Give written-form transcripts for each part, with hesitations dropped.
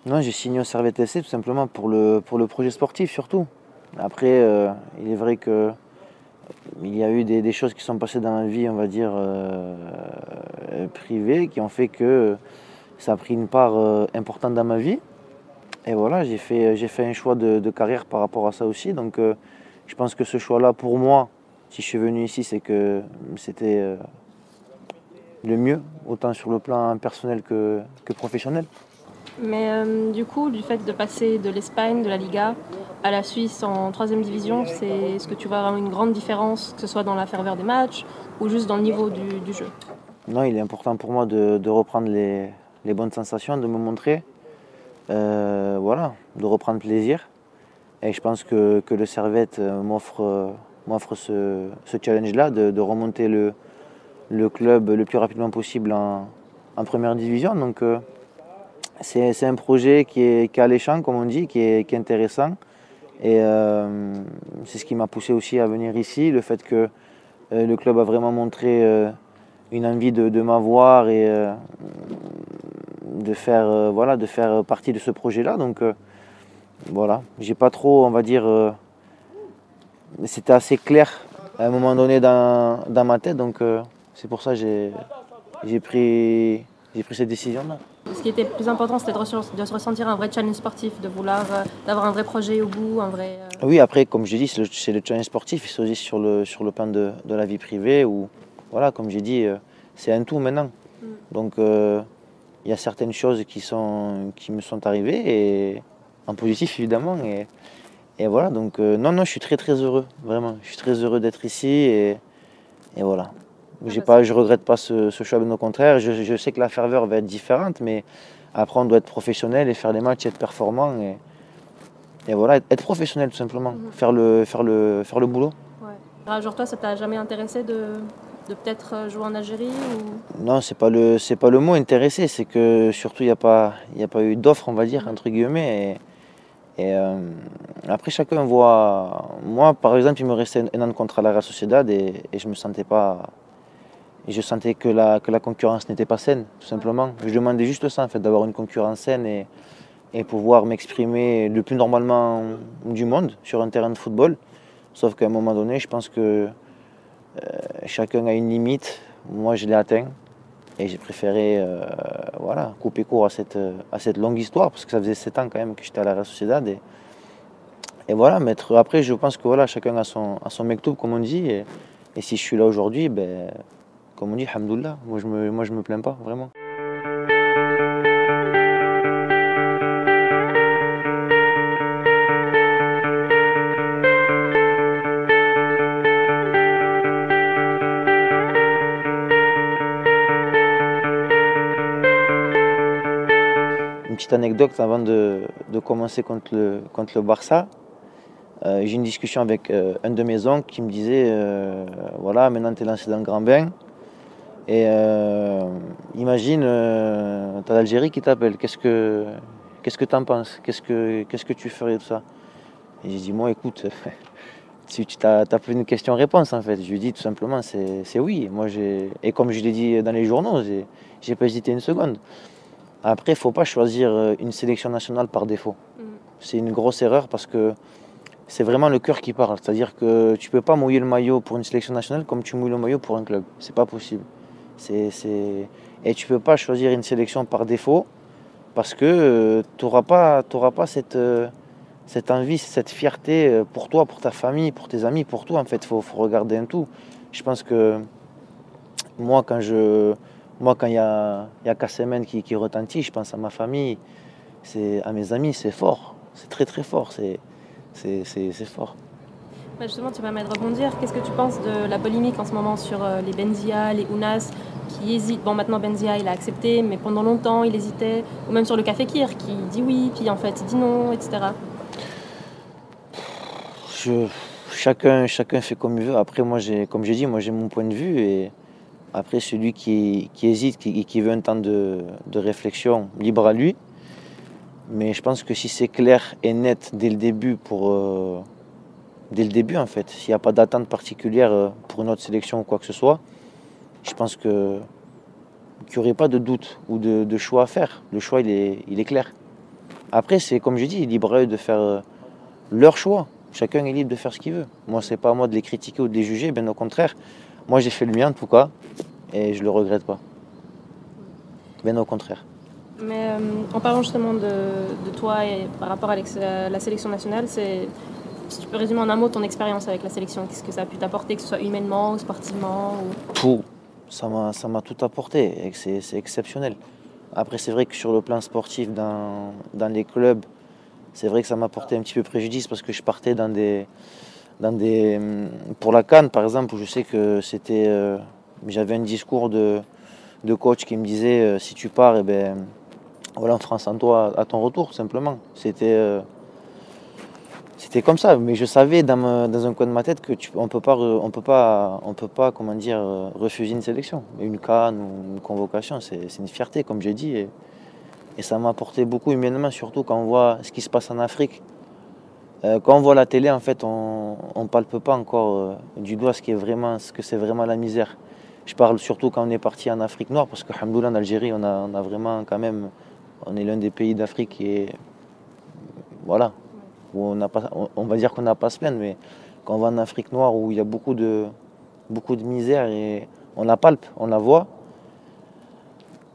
Non, j'ai signé au Servette FC tout simplement pour le projet sportif surtout. Après, il est vrai que il y a eu des choses qui sont passées dans ma vie, on va dire, privée, qui ont fait que ça a pris une part importante dans ma vie. Et voilà, j'ai fait un choix de carrière par rapport à ça aussi. Donc, je pense que ce choix-là, pour moi, si je suis venu ici, c'est que c'était le mieux, autant sur le plan personnel que professionnel. Mais du coup, du fait de passer de l'Espagne, de la Liga, à la Suisse en troisième division, est-ce que tu vois vraiment une grande différence, que ce soit dans la ferveur des matchs ou juste dans le niveau du jeu? Non, il est important pour moi de reprendre les bonnes sensations, de me montrer, voilà, de reprendre plaisir. Et je pense que le Servette m'offre ce challenge-là de remonter le club le plus rapidement possible en première division. Donc c'est un projet qui est alléchant, comme on dit, qui est intéressant. Et c'est ce qui m'a poussé aussi à venir ici, le fait que le club a vraiment montré une envie de m'avoir et voilà, de faire partie de ce projet-là. Donc voilà, j'ai pas trop, on va dire, c'était assez clair à un moment donné dans ma tête. Donc c'est pour ça que j'ai pris, j'ai pris cette décision-là. Ce qui était plus important, c'était de se ressentir un vrai challenge sportif, de vouloir d'avoir un vrai projet au bout, un vrai. Oui, après, comme j'ai dit, c'est le challenge sportif, c'est aussi sur le plan de la vie privée. Où, voilà, comme j'ai dit, c'est un tout maintenant. Donc il y a certaines choses qui me sont arrivées, et en positif évidemment. Et voilà, donc non, non, je suis très très heureux, vraiment. Je suis très heureux d'être ici et voilà. Je regrette pas ce choix, bien au contraire. Je sais que la ferveur va être différente, mais après on doit être professionnel et faire les matchs, être performant et voilà, être professionnel tout simplement, faire le boulot. Ouais. Ah, genre toi, ça t'a jamais intéressé de peut-être jouer en Algérie ou... Non, c'est pas le mot intéressé, c'est que surtout il y a pas eu d'offre, on va dire, entre guillemets. Et après, chacun voit. Moi, par exemple, il me restait un an de contrat à la Real Sociedad et je me sentais pas. Et je sentais que la concurrence n'était pas saine, tout simplement. Je demandais juste ça, en fait, d'avoir une concurrence saine et pouvoir m'exprimer le plus normalement du monde sur un terrain de football. Sauf qu'à un moment donné, je pense que chacun a une limite. Moi, je l'ai atteint. Et j'ai préféré voilà, couper court à cette longue histoire, parce que ça faisait 7 ans quand même que j'étais à la Real Sociedad. Et voilà, après, je pense que voilà, chacun a son mektoub, comme on dit. Et si je suis là aujourd'hui, ben, comme on dit, hamdoullah. Moi, je me plains pas, vraiment. Une petite anecdote avant de commencer contre le Barça. J'ai eu une discussion avec un de mes oncles qui me disait voilà, maintenant tu es lancé dans le grand bain. Et imagine, tu as l'Algérie qui t'appelle. Qu'est-ce que tu en penses? Qu'est-ce que tu ferais de ça? Et j'ai dit, moi, écoute, si tu t'as fait une question-réponse en fait. Je lui dis tout simplement, c'est oui. Et comme je l'ai dit dans les journaux, j'ai pas hésité une seconde. Après, il ne faut pas choisir une sélection nationale par défaut. C'est une grosse erreur parce que c'est vraiment le cœur qui parle. C'est-à-dire que tu peux pas mouiller le maillot pour une sélection nationale comme tu mouilles le maillot pour un club. C'est pas possible. Et tu peux pas choisir une sélection par défaut parce que t'auras pas cette envie, cette fierté pour toi, pour ta famille, pour tes amis, pour toi. En fait, faut regarder un tout. Je pense que moi, quand il y a Kassemen qui retentit, je pense à ma famille, à mes amis, c'est fort. C'est très très fort. C'est fort. Bah justement, tu permets de rebondir. Qu'est-ce que tu penses de la polémique en ce moment sur les Benzia, les Ounas qui hésitent? Bon, maintenant Benzia il a accepté, mais pendant longtemps il hésitait. Ou même sur le Café Kir qui dit oui, puis en fait il dit non, etc. Je, chacun fait comme il veut. Après, comme j'ai dit, moi j'ai mon point de vue. Et après, celui qui hésite, qui veut un temps de réflexion, libre à lui. Mais je pense que si c'est clair et net dès le début, dès le début en fait, s'il n'y a pas d'attente particulière pour une autre sélection ou quoi que ce soit, je pense qu'il n'y aurait pas de doute ou de choix à faire. Le choix, il est clair. Après, c'est comme je dis, libre à eux de faire leur choix. Chacun est libre de faire ce qu'il veut. Moi, c'est pas à moi de les critiquer ou de les juger, bien au contraire. Moi, j'ai fait le mien en tout cas, et je le regrette pas. Bien au contraire. Mais en parlant justement de toi et par rapport à la sélection nationale, si tu peux résumer en un mot ton expérience avec la sélection, qu'est-ce que ça a pu t'apporter, que ce soit humainement ou sportivement Tout, ça m'a tout apporté, et c'est exceptionnel. Après, c'est vrai que sur le plan sportif, dans les clubs, c'est vrai que ça m'a porté un petit peu préjudice parce que je partais pour la CAN, par exemple, où je sais que j'avais un discours de coach qui me disait si tu pars, eh ben, voilà, on fera sans toi à ton retour, tout simplement. C'était comme ça, mais je savais dans un coin de ma tête que on peut pas, comment dire, refuser une sélection, une CAN ou une convocation. C'est une fierté, comme j'ai dit, et ça m'a apporté beaucoup humainement, surtout quand on voit ce qui se passe en Afrique. Quand on voit la télé, en fait, on palpe pas encore du doigt ce que c'est vraiment la misère. Je parle surtout quand on est parti en Afrique noire, parce que, alhamdoulilah, en Algérie, on a vraiment quand même, on est l'un des pays d'Afrique qui est, voilà, où on va dire qu'on n'a pas à se plaindre, mais quand on va en Afrique noire où il y a beaucoup de misère et on la palpe, on la voit,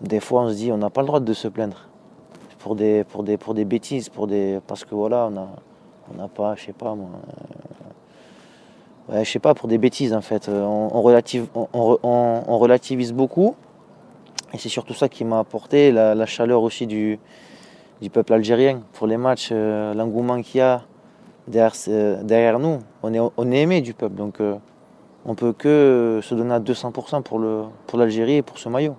des fois on se dit on n'a pas le droit de se plaindre pour des bêtises, parce que voilà, on n'a pas, je sais pas moi, ouais, je sais pas, pour des bêtises en fait. On relativise beaucoup et c'est surtout ça qui m'a apporté la chaleur aussi du peuple algérien pour les matchs, l'engouement qu'il y a derrière nous. On est aimé du peuple, donc on peut que se donner à 200% pour l'Algérie et pour ce maillot.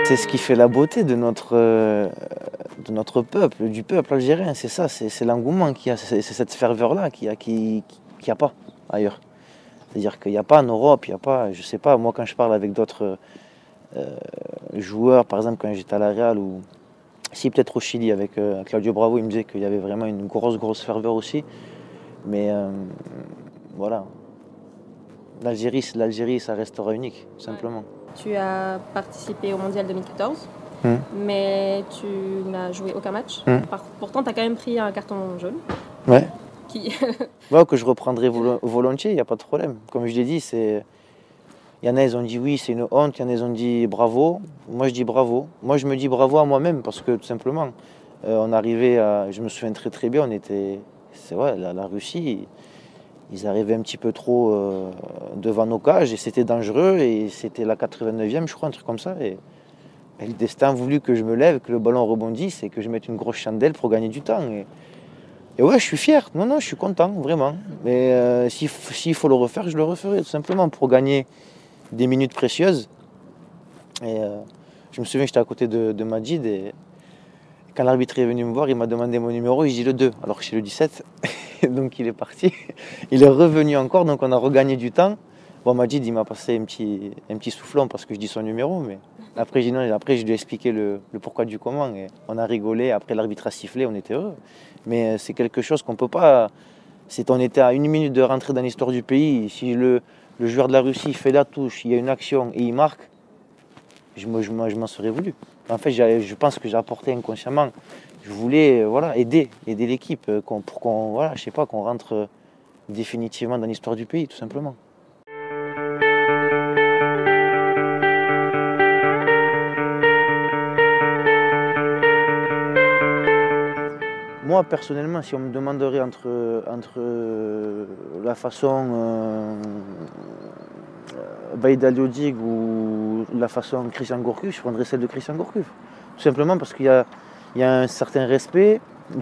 C'est ce qui fait la beauté de notre peuple, du peuple algérien. C'est ça, c'est l'engouement qu'il y a, c'est cette ferveur-là qu'il y a pas ailleurs. C'est-à-dire qu'il n'y a pas en Europe, il n'y a pas, je sais pas, moi quand je parle avec d'autres joueurs, par exemple quand j'étais à la Real ou si peut-être au Chili avec Claudio Bravo, il me disait qu'il y avait vraiment une grosse ferveur aussi. Mais voilà, l'Algérie, ça restera unique, tout simplement. Tu as participé au Mondial 2014, mais tu n'as joué aucun match. Pourtant, tu as quand même pris un carton jaune. Ouais. Qui... Ouais, que je reprendrai volontiers, il n'y a pas de problème. Comme je l'ai dit, il y en a, ils ont dit oui, c'est une honte, il y en a, ils ont dit bravo. Moi, je dis bravo. Moi, je me dis bravo à moi-même parce que tout simplement, on arrivait je me souviens très très bien, la Russie, ils arrivaient un petit peu trop devant nos cages et c'était dangereux et c'était la 89e, je crois, un truc comme ça. Et le destin a voulu que je me lève, que le ballon rebondisse et que je mette une grosse chandelle pour gagner du temps. Et ouais, je suis fier. Non, je suis content, vraiment. Mais s'il faut le refaire, je le referai, tout simplement, pour gagner des minutes précieuses. Et je me souviens, j'étais à côté de Majid et quand l'arbitre est venu me voir, il m'a demandé mon numéro, il dit le 2, alors que c'est le 17. Donc il est parti. Il est revenu encore, donc on a regagné du temps. Bon, Majid, il m'a passé un petit soufflon parce que je dis son numéro, mais après, je lui ai expliqué le pourquoi du comment. Et on a rigolé, après l'arbitre a sifflé, on était heureux. Mais c'est quelque chose qu'on peut pas... On était à 1 minute de rentrer dans l'histoire du pays. Si le joueur de la Russie fait la touche, il y a une action et il marque, je m'en serais voulu. En fait, je pense que j'ai apporté inconsciemment. Je voulais aider l'équipe pour qu'on rentre définitivement dans l'histoire du pays, tout simplement. Moi, personnellement, si on me demanderait entre la façon Baïd Aliodig ou la façon Christian Gourcuff, je prendrais celle de Christian Gourcuff. Tout simplement parce qu'il y a un certain respect,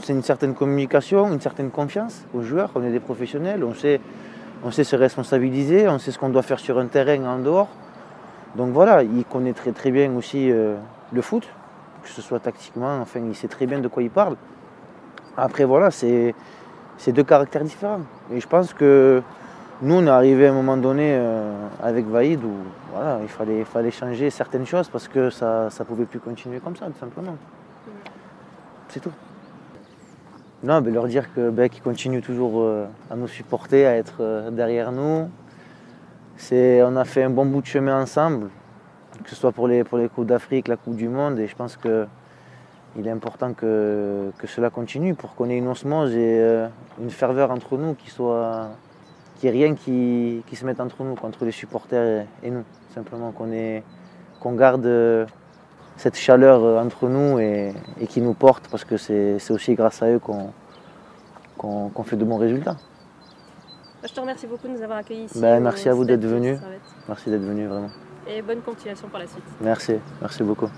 une certaine communication, une certaine confiance aux joueurs. On est des professionnels, on sait se responsabiliser, on sait ce qu'on doit faire sur un terrain en dehors. Donc voilà, il connaît très très bien aussi le foot, que ce soit tactiquement, enfin il sait très bien de quoi il parle. Après voilà, c'est deux caractères différents. Et je pense que nous, on est arrivé à un moment donné avec Vaïd où voilà, il fallait changer certaines choses parce que ça ne pouvait plus continuer comme ça, tout simplement. C'est tout. Non, mais leur dire qu'ils continuent toujours à nous supporter, à être derrière nous. On a fait un bon bout de chemin ensemble, que ce soit pour les Coupes d'Afrique, la Coupe du Monde, et je pense qu'il est important que cela continue pour qu'on ait une osmose et une ferveur entre nous qu'il n'y ait rien qui se mette entre nous, entre les supporters et nous. Simplement qu'on garde cette chaleur entre nous et qui nous porte parce que c'est aussi grâce à eux qu'on fait de bons résultats. Je te remercie beaucoup de nous avoir accueillis ici. Merci à vous d'être venus. Merci d'être venus vraiment. Et bonne continuation pour la suite. Merci beaucoup.